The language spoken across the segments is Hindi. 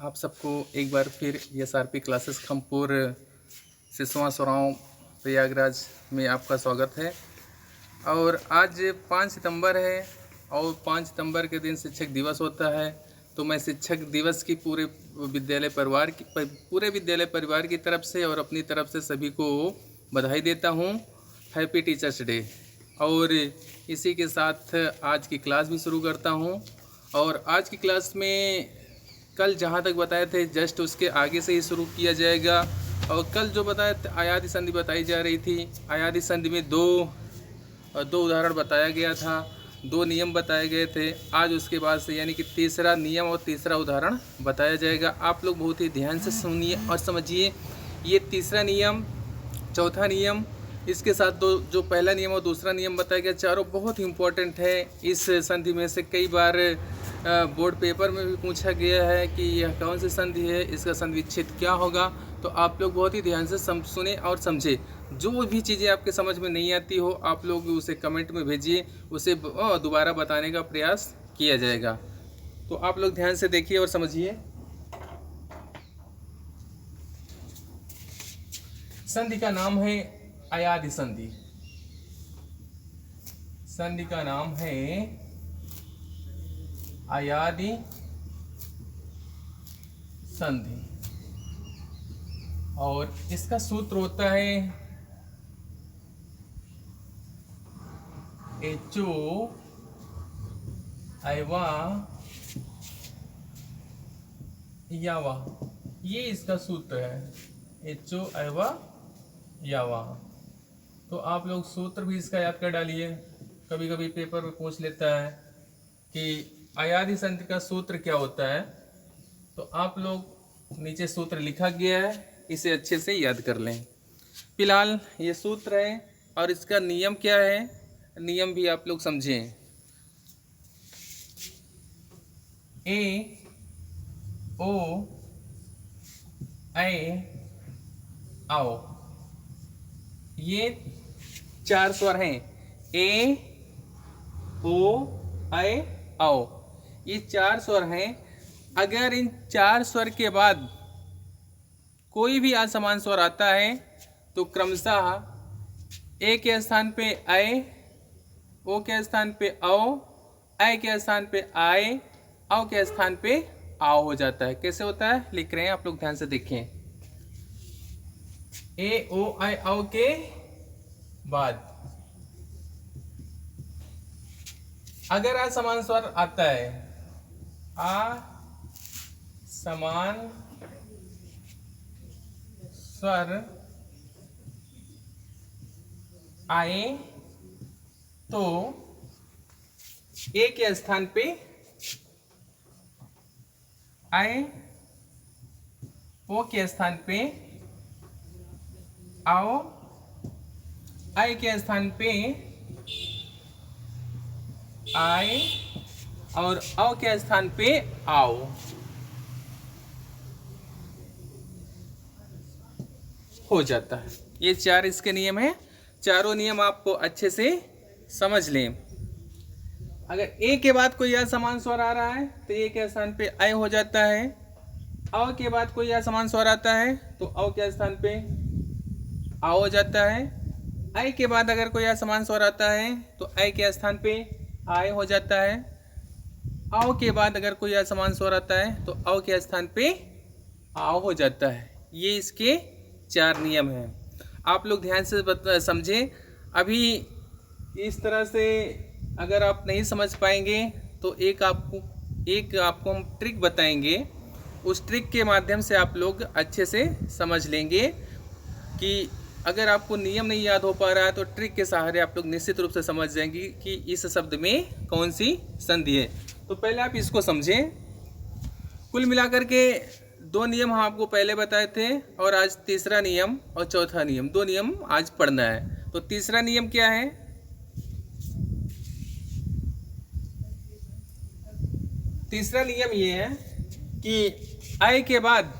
आप सबको एक बार फिर SRP क्लासेस खमपुर सिसवा सोराव प्रयागराज में आपका स्वागत है। और आज 5 सितंबर है और 5 सितंबर के दिन शिक्षक दिवस होता है। तो मैं शिक्षक दिवस की पूरे विद्यालय परिवार की तरफ से और अपनी तरफ से सभी को बधाई देता हूँ। Happy teachers day. और इसी के साथ आज की क्लास भी शुरू करता हूँ। और आज की क्लास में कल जहाँ तक बताए थे जस्ट उसके आगे से ही शुरू किया जाएगा। और कल जो बताया आयादी संधि बताई जा रही थी, आयादी संधि में दो उदाहरण बताया गया था, 2 नियम बताए गए थे। आज उसके बाद से यानी कि तीसरा नियम और तीसरा उदाहरण बताया जाएगा। आप लोग बहुत ही ध्यान से सुनिए और समझिए। ये तीसरा नियम, चौथा नियम, इसके साथ जो पहला नियम और दूसरा नियम बताया गया, चारों बहुत ही इम्पोर्टेंट है। इस संधि में से कई बार बोर्ड पेपर में भी पूछा गया है कि यह कौन सी संधि है, इसका संधि विच्छेद क्या होगा। तो आप लोग बहुत ही ध्यान से सुने और समझे। जो भी चीज़ें आपके समझ में नहीं आती हो आप लोग उसे कमेंट में भेजिए, उसे दोबारा बताने का प्रयास किया जाएगा। तो आप लोग ध्यान से देखिए और समझिए। संधि का नाम है अयादी संधि। संधि का नाम है अयादी संधि और इसका सूत्र होता है एचो अयवा यावा। ये इसका सूत्र है, एचो अयवा यावा। तो आप लोग सूत्र भी इसका याद कर डालिए। कभी कभी पेपर में पूछ लेता है कि अयादी संधि का सूत्र क्या होता है। तो आप लोग नीचे सूत्र लिखा गया है, इसे अच्छे से याद कर लें। फिलहाल ये सूत्र है और इसका नियम क्या है, नियम भी आप लोग समझें। ए ओ ऐ आओ, ये 4 स्वर हैं। ए ओ ऐ आओ, ये 4 स्वर हैं। अगर इन 4 स्वर के बाद कोई भी असमान स्वर आता है तो क्रमशः ए के स्थान पे ऐ, ओ के स्थान पे औ, ऐ के स्थान पे आए, औ के स्थान पे आओ हो जाता है। कैसे होता है लिख रहे हैं आप लोग, ध्यान से देखें। ए ओ ऐ औ के बाद अगर असमान स्वर आता है, आ समान स्वर आए तो ए के स्थान पे आए, ओ के स्थान पे आओ, आई के स्थान पे आए और औ के स्थान पे आओ। हो जाता है। ये 4 इसके नियम हैं। चारों नियम आपको अच्छे से समझ लें। अगर ए के बाद कोई असमान स्वर आ रहा है तो ए के स्थान पे ऐ हो जाता है। औ के बाद कोई असमान स्वर आता है तो औ के स्थान पे आ हो जाता है। ऐ के बाद अगर कोई असमान स्वर आता है तो ऐ के स्थान पे आए हो जाता है। औ के बाद अगर कोई असमान स्वर आता है तो औ के स्थान पे आओ हो जाता है। ये इसके 4 नियम हैं। आप लोग ध्यान से समझें। अभी इस तरह से अगर आप नहीं समझ पाएंगे तो एक आपको हम ट्रिक बताएंगे। उस ट्रिक के माध्यम से आप लोग अच्छे से समझ लेंगे कि अगर आपको नियम नहीं याद हो पा रहा है तो ट्रिक के सहारे आप लोग निश्चित रूप से समझ जाएंगे कि इस शब्द में कौन सी संधि है। तो पहले आप इसको समझें। कुल मिलाकर के 2 नियम हम आपको पहले बताए थे और आज तीसरा नियम और चौथा नियम, 2 नियम आज पढ़ना है। तो तीसरा नियम क्या है? तीसरा नियम ये है कि ऐ के बाद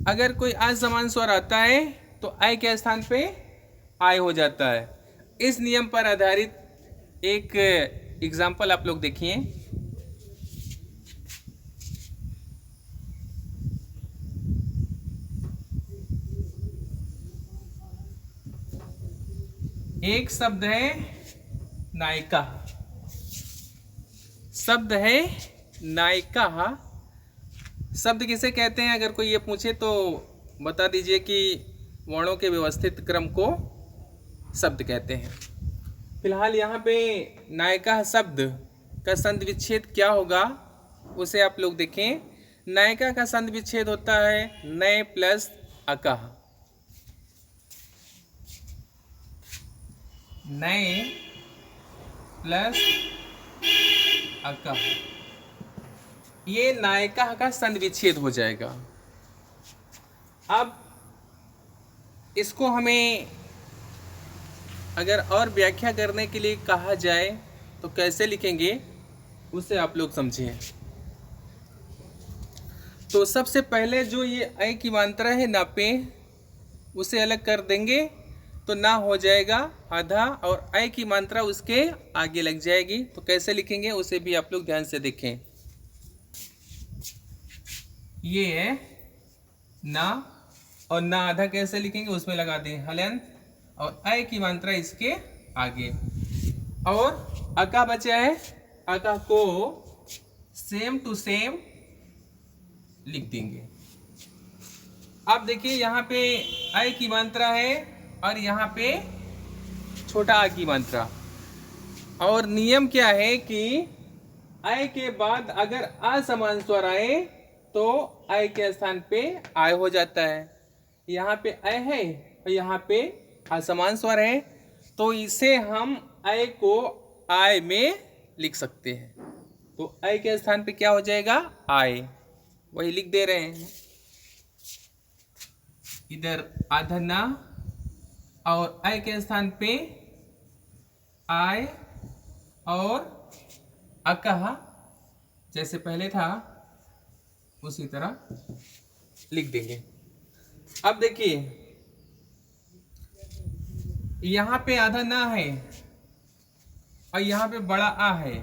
अगर कोई असमान स्वर आता है तो ऐ के स्थान पे आय हो जाता है। इस नियम पर आधारित एक एग्जाम्पल आप लोग देखिए। एक शब्द है नायिका, शब्द है नायिका। शब्द किसे कहते हैं? अगर कोई ये पूछे तो बता दीजिए कि वर्णों के व्यवस्थित क्रम को शब्द कहते हैं। फिलहाल यहाँ पे नायिका शब्द का संधि विच्छेद क्या होगा उसे आप लोग देखें। नायिका का संधि विच्छेद होता है नय प्लस अकः। नय प्लस अकः, ये नायिका का संधि विच्छेद हो जाएगा। अब इसको हमें अगर और व्याख्या करने के लिए कहा जाए तो कैसे लिखेंगे उसे आप लोग समझें। तो सबसे पहले जो ये अ की मात्रा है ना पे, उसे अलग कर देंगे तो ना हो जाएगा आधा, और अ की मात्रा उसके आगे लग जाएगी। तो कैसे लिखेंगे उसे भी आप लोग ध्यान से देखें। ये है ना, और ना आधा कैसे लिखेंगे उसमें लगा दें हलंत, और अ की मात्रा इसके आगे। और अका बचा है, अका को सेम टू सेम लिख देंगे। अब देखिए यहाँ पे अ की मात्रा है और यहाँ पे छोटा आ की मात्रा, और नियम क्या है कि अ के बाद अगर असमान स्वर आए तो अ के स्थान पे आय हो जाता है। यहाँ पे अ है और यहाँ पे असमान स्वर है, तो इसे हम अ को आय में लिख सकते हैं। तो अ के स्थान पे क्या हो जाएगा? आय, वही लिख दे रहे हैं इधर आधा ना, और अ के स्थान पे आय और अकः जैसे पहले था उसी तरह लिख देंगे। अब देखिए यहाँ पे आधा ना है और यहाँ पे बड़ा आ है।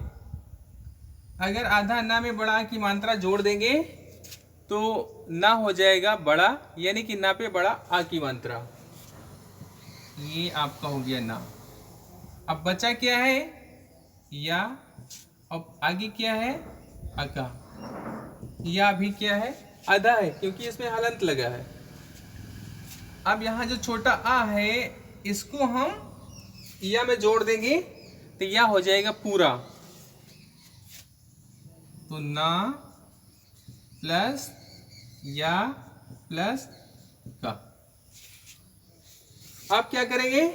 अगर आधा ना में बड़ा आ की मात्रा जोड़ देंगे तो ना हो जाएगा बड़ा, यानी कि ना पे बड़ा आ की मात्रा। ये आपका हो गया ना। अब बचा क्या है? या। अब आगे क्या है? अका। या भी क्या है? आधा है, क्योंकि इसमें हलंत लगा है। अब यहाँ जो छोटा आ है इसको हम या में जोड़ देंगे तो या हो जाएगा पूरा। तो ना प्लस या प्लस का। अब क्या करेंगे?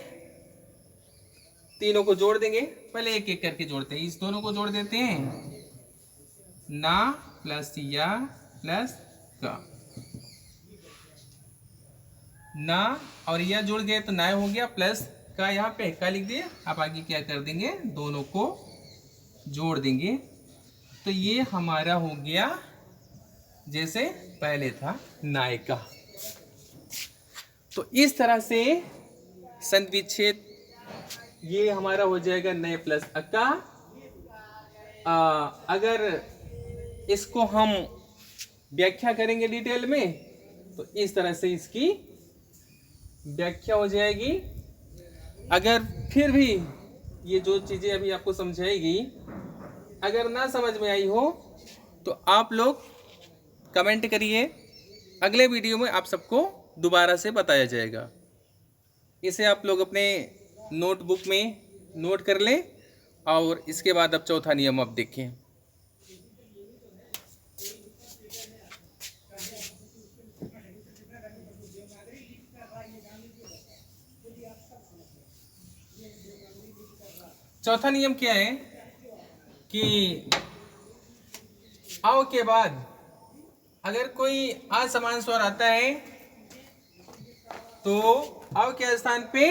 तीनों को जोड़ देंगे। पहले एक एक करके जोड़ते हैं। इस दोनों को जोड़ देते हैं, ना प्लस या प्लस का। ना और यह जुड़ गए तो ना हो गया, प्लस का यहाँ पे का लिख दिए। आप आगे क्या कर देंगे? दोनों को जोड़ देंगे तो ये हमारा हो गया जैसे पहले था नायिका। तो इस तरह से संधि विच्छेद ये हमारा हो जाएगा नए प्लस अका। अगर इसको हम व्याख्या करेंगे डिटेल में तो इस तरह से इसकी व्याख्या हो जाएगी। अगर फिर भी ये जो चीज़ें अभी आपको समझाएगी अगर ना समझ में आई हो तो आप लोग कमेंट करिए, अगले वीडियो में आप सबको दोबारा से बताया जाएगा। इसे आप लोग अपने नोटबुक में नोट कर लें, और इसके बाद अब चौथा नियम आप देखें। चौथा नियम क्या है कि आओ के बाद अगर कोई असमान स्वर आता है तो आओ के स्थान पे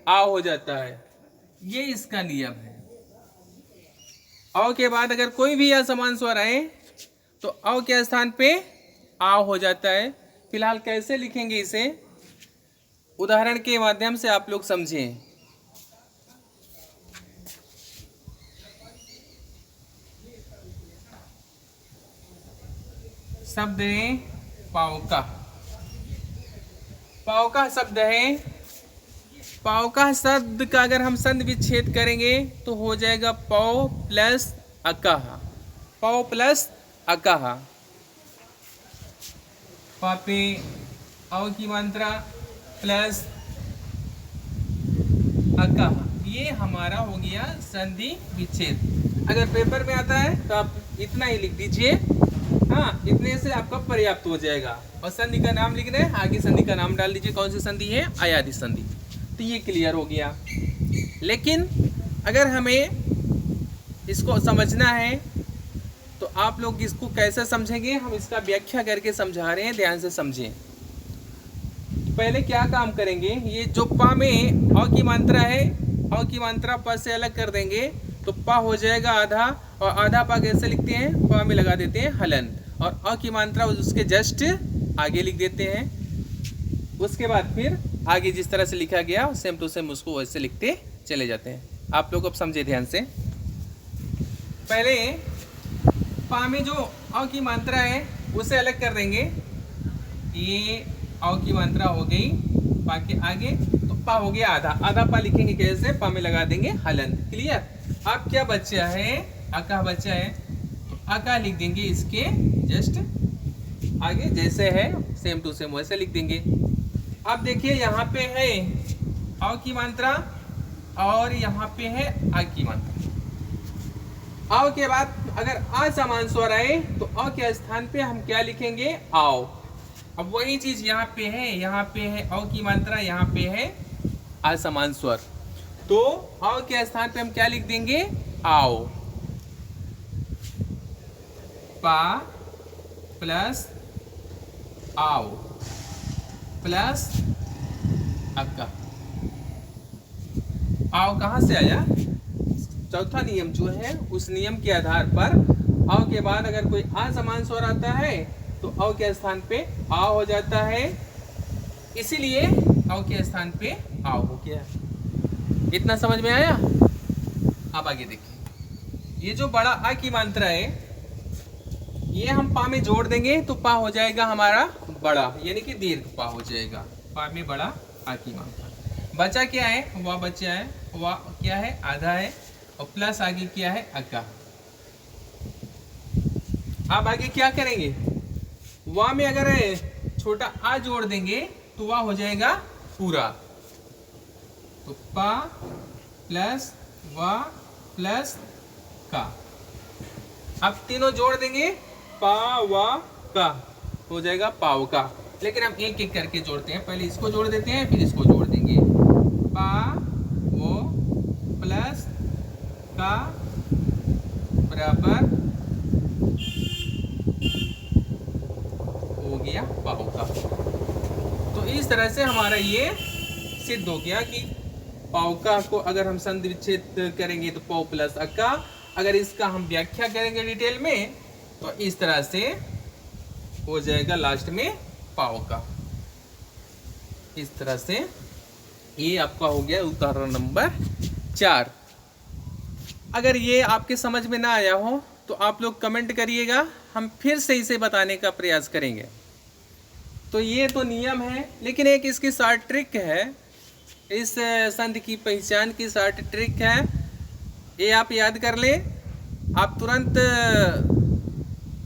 आओ हो जाता है। ये इसका नियम है। आओ के बाद अगर कोई भी असमान स्वर आए तो आओ के स्थान पे आओ हो जाता है। फिलहाल कैसे लिखेंगे इसे उदाहरण के माध्यम से आप लोग समझें। शब्द है पावका। पावका शब्द है पाव का शब्द का अगर हम संधि विच्छेद करेंगे तो हो जाएगा पौ प्लस अकह, पौ प्लस अकह। पापे औ की मात्रा प्लस अकह, ये हमारा हो गया संधि विच्छेद। अगर पेपर में आता है तो आप इतना ही लिख दीजिए, हाँ, इतने से आपका पर्याप्त हो जाएगा। और संधि का नाम लिखना है, आगे संधि का नाम डाल दीजिए, कौन सी संधि है, अयादि संधि। तो ये क्लियर हो गया। लेकिन अगर हमें इसको समझना है तो आप लोग इसको कैसे समझेंगे, हम इसका व्याख्या करके समझा रहे हैं, ध्यान से समझें। पहले क्या काम करेंगे, ये जो पा में अ की मात्रा है, अ की मात्रा प से अलग कर देंगे तो पा हो जाएगा आधा, और आधा पा कैसे लिखते हैं, पा में लगा देते हैं हलन, और अ की मात्रा उसके जस्ट आगे लिख देते हैं। उसके बाद फिर आगे जिस तरह से लिखा गया सेम टू सेम उसको वैसे लिखते चले जाते हैं। आप लोग अब समझे ध्यान से। पहले पा में जो अ की मात्रा है उसे अलग कर देंगे, ये अ की मात्रा हो गई पा के आगे, तो पा हो गया आधा, आधा पा लिखेंगे कैसे, पा में लगा देंगे हलन। क्लियर। अब क्या बच्चा है, अका बच्चा है, तो अका लिख देंगे इसके जस्ट आगे, जैसे है सेम टू सेम वैसे लिख देंगे। अब देखिए यहाँ पे है अ की मात्रा और यहाँ पे है आ की मात्रा। अ के बाद अगर आ समान स्वर आए तो अ के स्थान पे हम क्या लिखेंगे, आओ। अब वही चीज यहाँ पे है अ की मात्रा, यहाँ पे है आ समान स्वर, तो अ के स्थान पे हम क्या लिख देंगे, आओ। पा प्लस आओ प्लस अक्का। आओ कहाँ से आया, चौथा नियम जो है उस नियम के आधार पर आओ के बाद अगर कोई आ समान स्वर आता है तो अ के स्थान पे आ हो जाता है, इसीलिए अ के स्थान पे आओ हो गया। इतना समझ में आया। अब आगे देखिए, ये जो बड़ा आ की मात्रा है ये हम पा में जोड़ देंगे तो पा हो जाएगा हमारा बड़ा, यानी कि दीर्घ पा हो जाएगा, पा में बड़ा आ की मात्रा। बचा क्या है, वह बचा है, वह क्या है, आधा है, और प्लस आगे क्या है, अक्का। अब आगे क्या करेंगे, वाह में अगर छोटा आ जोड़ देंगे तो वाह हो जाएगा पूरा, तो पा प्लस वा प्लस का। अब तीनों जोड़ देंगे, पा वा का हो जाएगा पाव का। लेकिन हम एक एक करके जोड़ते हैं, पहले इसको जोड़ देते हैं फिर इसको जोड़ देंगे। पा वो प्लस का बराबर हो गया पाव का। तो इस तरह से हमारा ये सिद्ध हो गया कि पावका को अगर हम संधि विच्छेद करेंगे तो पौ प्लस अक्का। अगर इसका हम व्याख्या करेंगे डिटेल में तो इस तरह से हो जाएगा लास्ट में पावका। इस तरह से ये आपका हो गया उदाहरण नंबर 4। अगर ये आपके समझ में ना आया हो तो आप लोग कमेंट करिएगा, हम फिर से इसे बताने का प्रयास करेंगे। तो ये तो नियम है, लेकिन एक इसकी शॉर्ट ट्रिक है, इस संधि की पहचान की शॉर्ट ट्रिक है, ये आप याद कर लें। आप तुरंत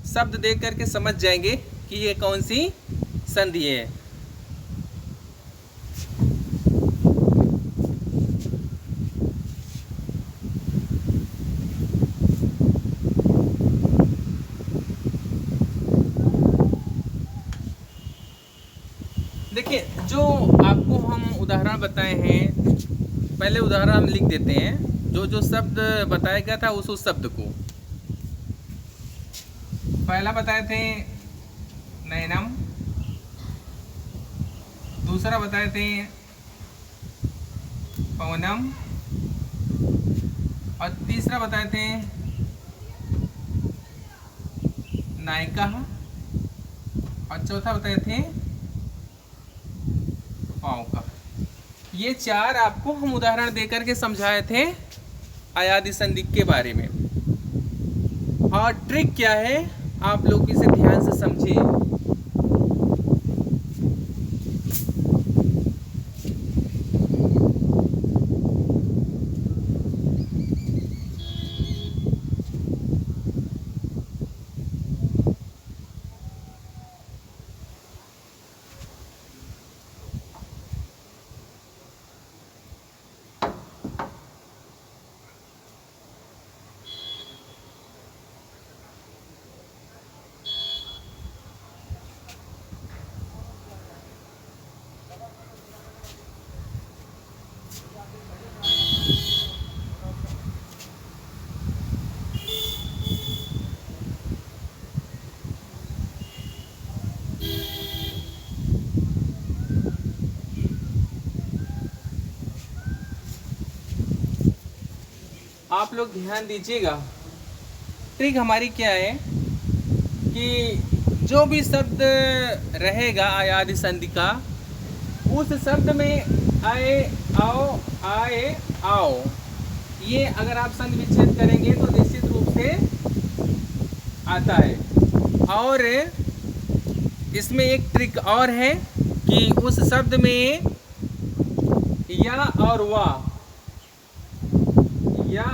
शब्द देख करके समझ जाएंगे कि ये कौन सी संधि है। देखिए, जो आपको हम उदाहरण बताए हैं, पहले उदाहरण हम लिख देते हैं। जो शब्द बताया गया था उस शब्द को पहला बताए थे नैनम, दूसरा बताए थे पवनम, और तीसरा बताए थे नायिका, और चौथा बताए थे पावका। ये 4 आपको हम उदाहरण देकर के समझाए थे अयादि संधि के बारे में। और ट्रिक क्या है आप लोग इसे ध्यान से समझिए। आप लोग ध्यान दीजिएगा। ट्रिक हमारी क्या है कि जो भी शब्द रहेगा अयादि संधि का, उस शब्द में आए आओ आए आओ, ये अगर आप संधि विच्छेद करेंगे तो निश्चित रूप से आता है। और इसमें एक ट्रिक और है कि उस शब्द में या और वाह, या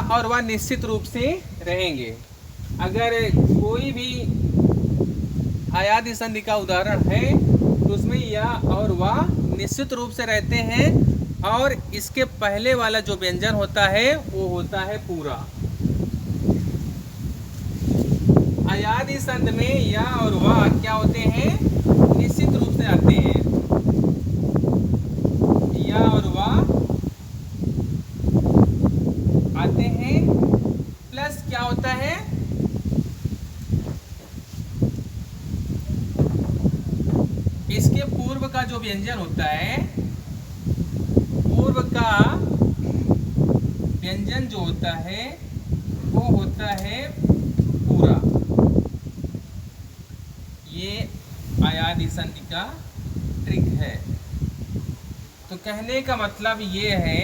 और वाह निश्चित रूप से रहेंगे। अगर कोई भी अयादि संधि का उदाहरण है तो उसमें या और वाह निश्चित रूप से रहते हैं, और इसके पहले वाला जो व्यंजन होता है वो होता है पूरा। अयादि संधि में या और वाह क्या होते हैं, निश्चित रूप से आते हैं। या और वाह आते हैं, प्लस क्या होता है, इसके पूर्व का जो व्यंजन होता है, पूर्व का व्यंजन जो होता है वो होता है पूरा। ये अयादि संधि का ट्रिक है। तो कहने का मतलब ये है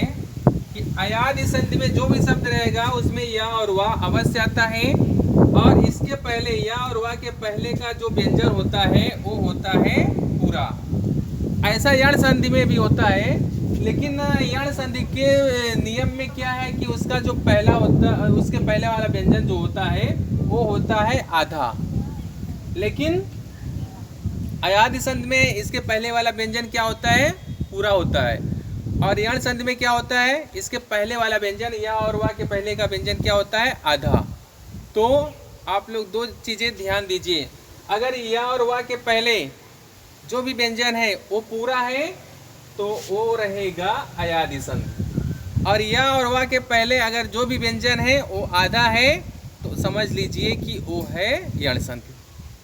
कि अयादि संधि में जो भी शब्द रहेगा उसमें या और वाह अवश्य आता है, और इसके पहले या और वाह के पहले का जो व्यंजन होता है वो होता है पूरा। ऐसा यण संधि में भी होता है, लेकिन यण संधि के नियम में क्या है कि उसका जो पहला होता, उसके पहले वाला व्यंजन जो होता है वो होता है आधा। लेकिन अयादि संधि में इसके पहले वाला व्यंजन क्या होता है, पूरा होता है। और यण संधि में क्या होता है, इसके पहले वाला व्यंजन या और वाह के पहले का व्यंजन क्या होता है, आधा। तो आप लोग दो चीजें ध्यान दीजिए। अगर या और वाह के पहले जो भी व्यंजन है वो पूरा है तो वो रहेगा अयादि संधि, और या और वाह के पहले अगर जो भी व्यंजन है वो आधा है तो समझ लीजिए कि वो है यण संधि।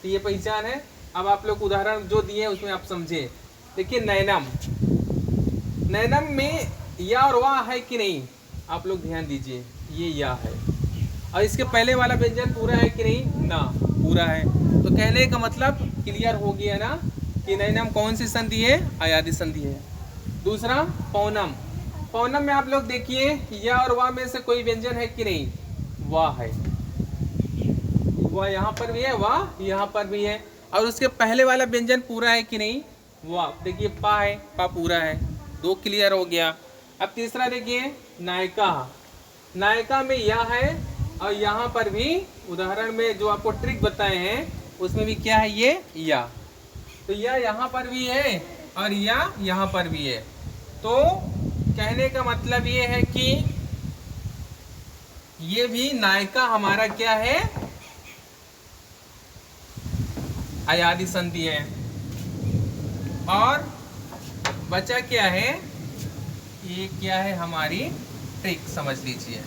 तो ये पहचान है। अब आप लोग उदाहरण जो दिए उसमें आप समझे। देखिए नैनम, नैनम में या और वाह है कि नहीं, आप लोग ध्यान दीजिए। ये या है और इसके पहले वाला व्यंजन पूरा है कि नहीं, ना पूरा है। तो कहने का मतलब क्लियर हो गया ना कि नैनम कौन सी संधि है, अयादि संधि है। दूसरा पौनम, पौनम में आप लोग देखिए या और वाह में से कोई व्यंजन है कि नहीं, वाह है। वाह यहाँ पर भी है, वाह यहाँ पर भी है, और उसके पहले वाला व्यंजन पूरा है कि नहीं, वाह। देखिए पा है, पा पूरा है, दो क्लियर हो गया। अब तीसरा देखिए नायका, नायका में या है और यहाँ पर भी उदाहरण में जो आपको ट्रिक बताए हैं उसमें भी क्या है, ये या। तो या यहाँ पर भी है और या यहाँ पर भी है। तो कहने का मतलब ये है कि ये भी नायका हमारा क्या है, अयादि संधि है। और बचा क्या है, ये क्या है हमारी ट्रिक, समझ लीजिए।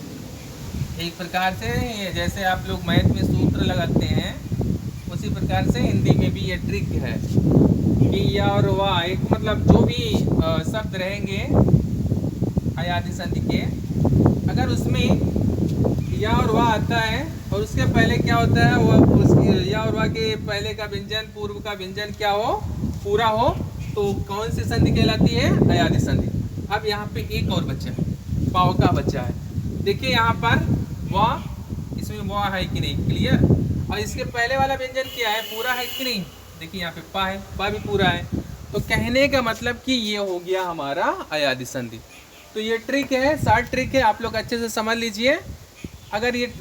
एक प्रकार से जैसे आप लोग मैथ में सूत्र लगाते हैं उसी प्रकार से हिंदी में भी ये ट्रिक है कि या और वाह, एक मतलब जो भी शब्द रहेंगे अयादि संधि के, अगर उसमें या और वाह आता है और उसके पहले क्या होता है, वो उस या और वाह के पहले का व्यंजन पूर्व का व्यंजन क्या हो, पूरा हो, तो कौन सी संधि कहलाती है, अयादि संधि। अब यहाँ पे एक और बच्चा है, पाव का बच्चा है। देखिए यहाँ पर वाह, इसमें वाह है कि नहीं, क्लियर। और इसके पहले वाला व्यंजन क्या है, पूरा है कि नहीं, देखिए यहाँ पे पा है, पा भी पूरा है। तो कहने का मतलब कि ये हो गया हमारा अयादि संधि। तो ये ट्रिक है, शॉर्ट ट्रिक है, आप लोग अच्छे से समझ लीजिए। अगर ये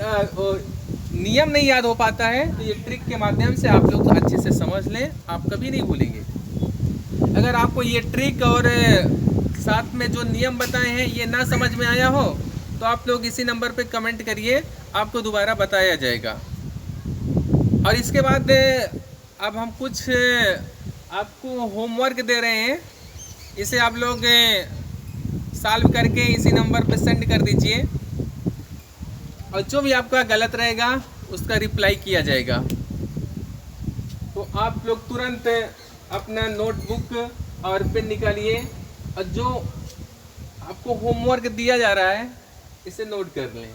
नियम नहीं याद हो पाता है तो ये ट्रिक के माध्यम से आप लोग अच्छे से समझ लें, आप कभी नहीं भूलेंगे। अगर आपको ये ट्रिक और साथ में जो नियम बताए हैं ये ना समझ में आया हो तो आप लोग इसी नंबर पे कमेंट करिए, आपको दोबारा बताया जाएगा। और इसके बाद अब हम कुछ आपको होमवर्क दे रहे हैं, इसे आप लोग सॉल्व करके इसी नंबर पे सेंड कर दीजिए, और जो भी आपका गलत रहेगा उसका रिप्लाई किया जाएगा। तो आप लोग तुरंत अपना नोटबुक और पेन निकालिए, और जो आपको होमवर्क दिया जा रहा है, इसे नोट कर लें।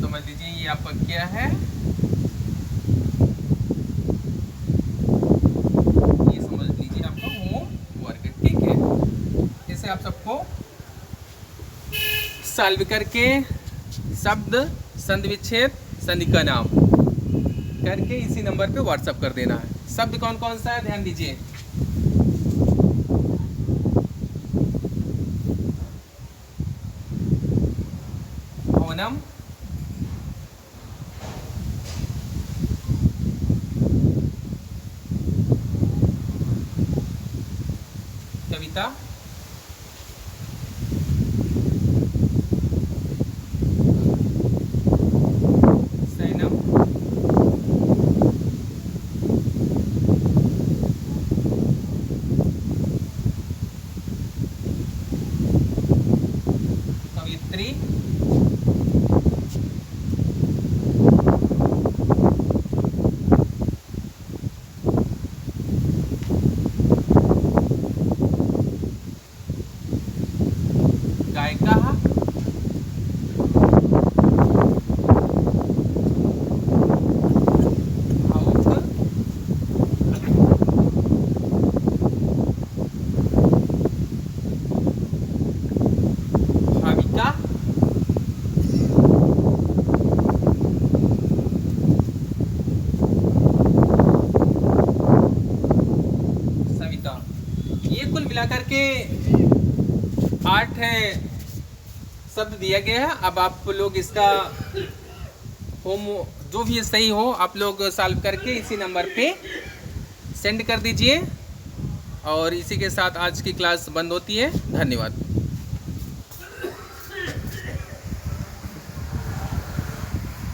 समझ लीजिए ये आपका क्या है, ये समझ लीजिए आपका होमवर्क, ठीक है। इसे आप सबको सॉल्व करके शब्द, संधि विच्छेद, संधि का नाम करके इसी नंबर पे व्हाट्सएप कर देना है। शब्द कौन कौन सा है ध्यान दीजिए। ओनम, कविता, सैनम, कवित्री, गायिका, भावुक, भाविका, सविता। ये कुल मिलाकर के 8 शब्द दिया गया है। अब आप लोग इसका होम जो भी सही हो आप लोग सॉल्व करके इसी नंबर पे सेंड कर दीजिए। और इसी के साथ आज की क्लास बंद होती है। धन्यवाद।